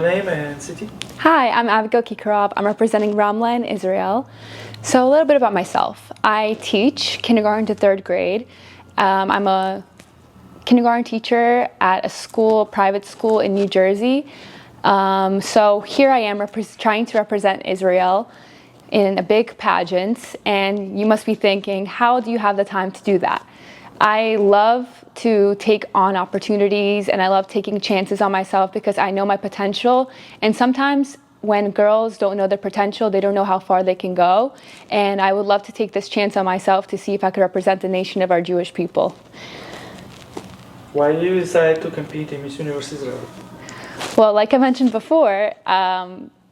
Name and city? Hi, I'm Abigail Kikirov. I'm representing runway in Israel. So a little bit about myself. I teach kindergarten to third grade. I'm a kindergarten teacher at a school, private school in New Jersey. So here I am trying to represent Israel in a big pageant, and you must be thinking, how do you have the time to do that? I love to take on opportunities and I love taking chances on myself because I know my potential, and sometimes when girls don't know their potential, they don't know how far they can go, and I would love to take this chance on myself to see if I could represent the nation of our Jewish people. Why did you decide to compete in Miss Universe Israel? Well, like I mentioned before,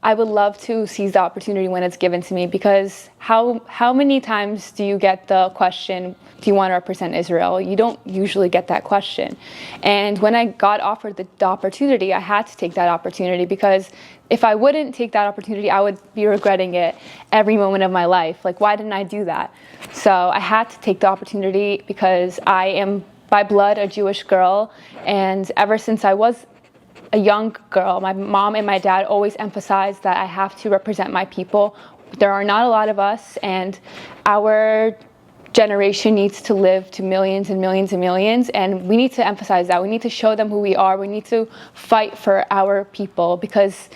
I would love to seize the opportunity when it's given to me, because how many times do you get the question, do you want to represent Israel? You don't usually get that question. And when I got offered the opportunity, I had to take that opportunity, because if I wouldn't take that opportunity, I would be regretting it every moment of my life. Like, why didn't I do that? So I had to take the opportunity because I am by blood a Jewish girl, and ever since I was a young girl, my mom and my dad always emphasized that I have to represent my people. There are not a lot of us, and our generation needs to live to millions and millions and millions, and we need to emphasize that. We need to show them who we are. We need to fight for our people, because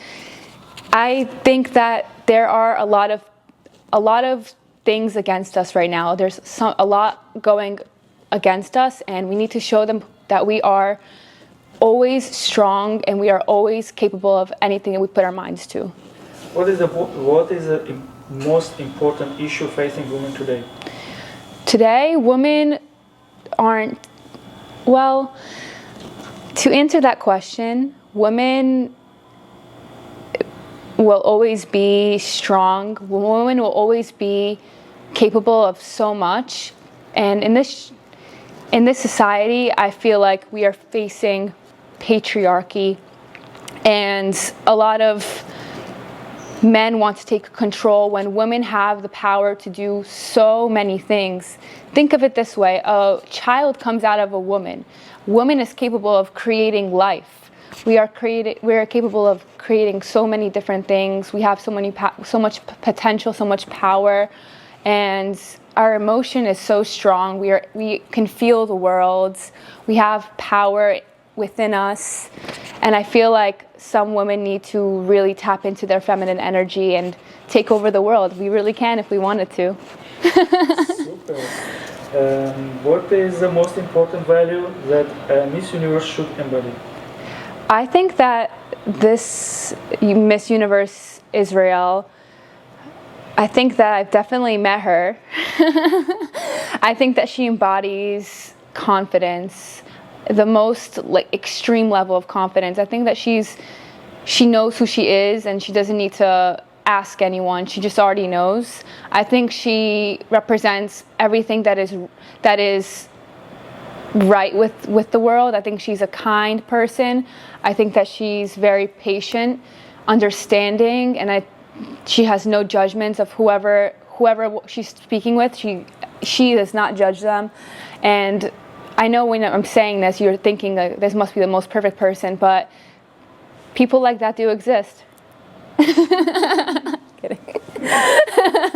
I think that there are a lot of things against us right now. There's a lot going against us, and we need to show them that we are always strong and we are always capable of anything that we put our minds to. What is the most important issue facing women today? Today, women aren't, well, to answer that question, women will always be strong. Women will always be capable of so much. And in this society, I feel like we are facing patriarchy, and a lot of men want to take control when women have the power to do so many things. Think of it this way: a child comes out of a woman. Woman is capable of creating life. We are capable of creating so many different things. We have so much potential, so much power, and our emotion is so strong. We can feel the world. We have power within us, and I feel like some women need to really tap into their feminine energy and take over the world. We really can if we wanted to. Super. What is the most important value that a Miss Universe should embody? I think that this Miss Universe Israel, I think that I've definitely met her. I think that she embodies confidence, the most extreme level of confidence. I think that she knows who she is, and she doesn't need to ask anyone. She just already knows. I think she represents everything that is right with the world. I think she's a kind person. I think that she's very patient, understanding, and she has no judgments of whoever she's speaking with. She does not judge them. And I know when I'm saying this, you're thinking like, this must be the most perfect person, but people like that do exist. Kidding.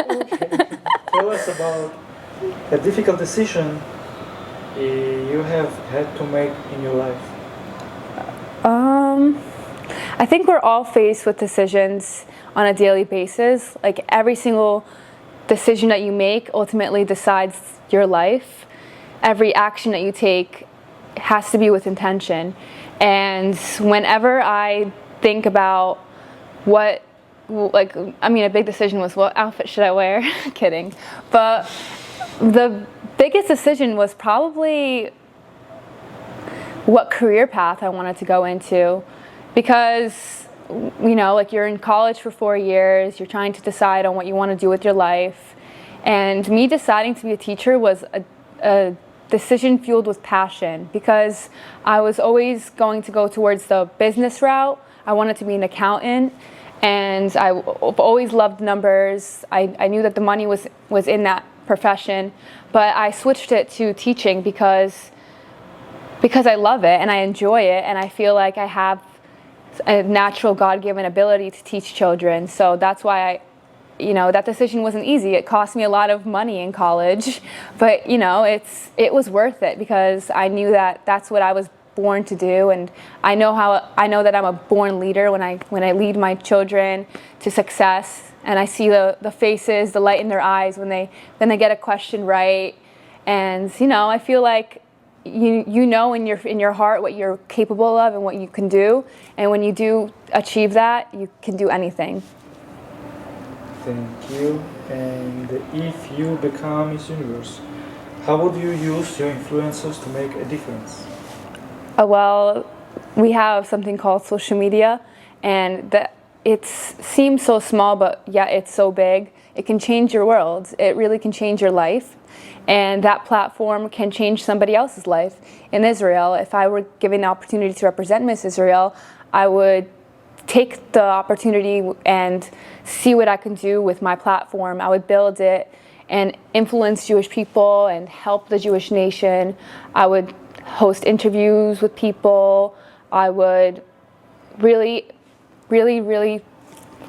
Okay. Tell us about a difficult decision you have had to make in your life. I think we're all faced with decisions on a daily basis. Like, every single decision that you make ultimately decides your life. Every action that you take has to be with intention. And whenever I think about a big decision was, what outfit should I wear? Kidding. But the biggest decision was probably what career path I wanted to go into, because you're in college for 4 years, you're trying to decide on what you want to do with your life, and me deciding to be a teacher was a decision fueled with passion, because I was always going to go towards the business route. I wanted to be an accountant, and I've always loved numbers. I knew that the money was in that profession, but I switched it to teaching because I love it and I enjoy it, and I feel like I have a natural God-given ability to teach children. So that's why that decision wasn't easy. It cost me a lot of money in college, but it was worth it because I knew that that's what I was born to do, and I know that I'm a born leader when I lead my children to success, and I see the faces, the light in their eyes when they get a question right, and I feel like you know in your heart what you're capable of and what you can do, and when you do achieve that, you can do anything. Thank you. And if you become Miss Universe, how would you use your influencers to make a difference? Well, we have something called social media, and it seems so small, but yeah, it's so big. It can change your world. It really can change your life, and that platform can change somebody else's life. In Israel, if I were given the opportunity to represent Miss Israel, I would take the opportunity and see what I can do with my platform. I would build it and influence Jewish people and help the Jewish nation. I would host interviews with people. I would really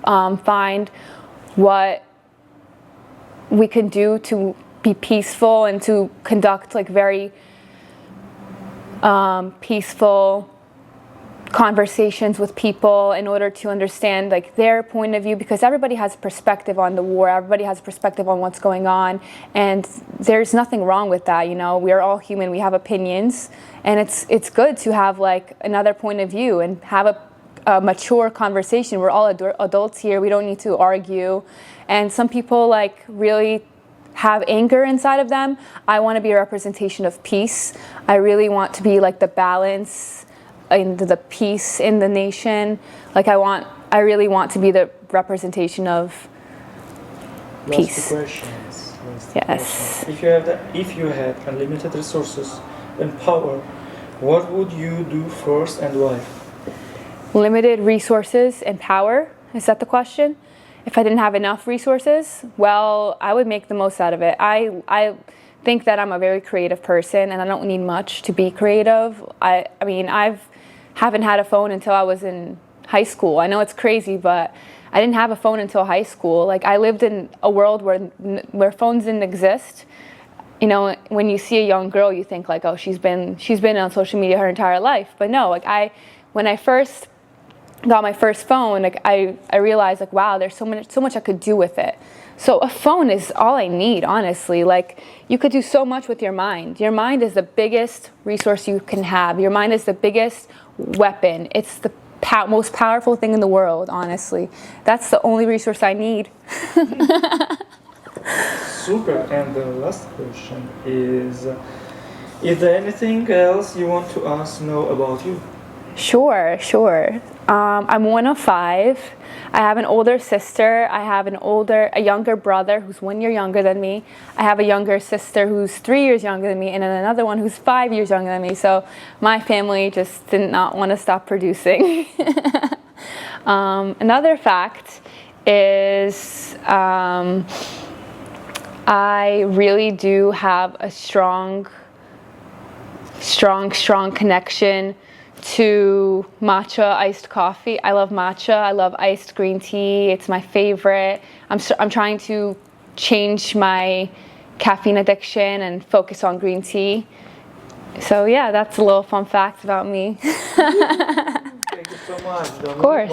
find what we can do to be peaceful and to conduct very peaceful conversations with people in order to understand their point of view, because everybody has a perspective on the war, everybody has a perspective on what's going on, and there's nothing wrong with that. We are all human, we have opinions, and it's good to have another point of view and have a mature conversation. We're all adults here, we don't need to argue. And some people really have anger inside of them. I want to be a representation of peace. I really want to be the balance and the peace in the nation. I really want to be the representation of peace. Yes. If you had unlimited resources and power, what would you do first and why? Limited resources and power? Is that the question? If I didn't have enough resources, well, I would make the most out of it. I think that I'm a very creative person, and I don't need much to be creative. I haven't had a phone until I was in high school. I know it's crazy, but I didn't have a phone until high school. I lived in a world where phones didn't exist. When you see a young girl, you think oh, she's been on social media her entire life. But no, when I first got my first phone, I realized wow, there's so much I could do with it. So a phone is all I need, honestly. You could do so much with your mind. Your mind is the biggest resource you can have. Your mind is the biggest weapon. It's the most powerful thing in the world, honestly. That's the only resource I need. Super. And the last question is there anything else you want to know about you? Sure. I'm one of 5. I have an older sister. I have a younger brother who's 1 year younger than me. I have a younger sister who's 3 years younger than me, and then another one who's 5 years younger than me. So my family just did not want to stop producing. Another fact is I really do have a strong connection to matcha iced coffee. I love matcha. I love iced green tea. It's my favorite. I'm trying to change my caffeine addiction and focus on green tea. So yeah, that's a little fun fact about me. Thank you so much. Of course.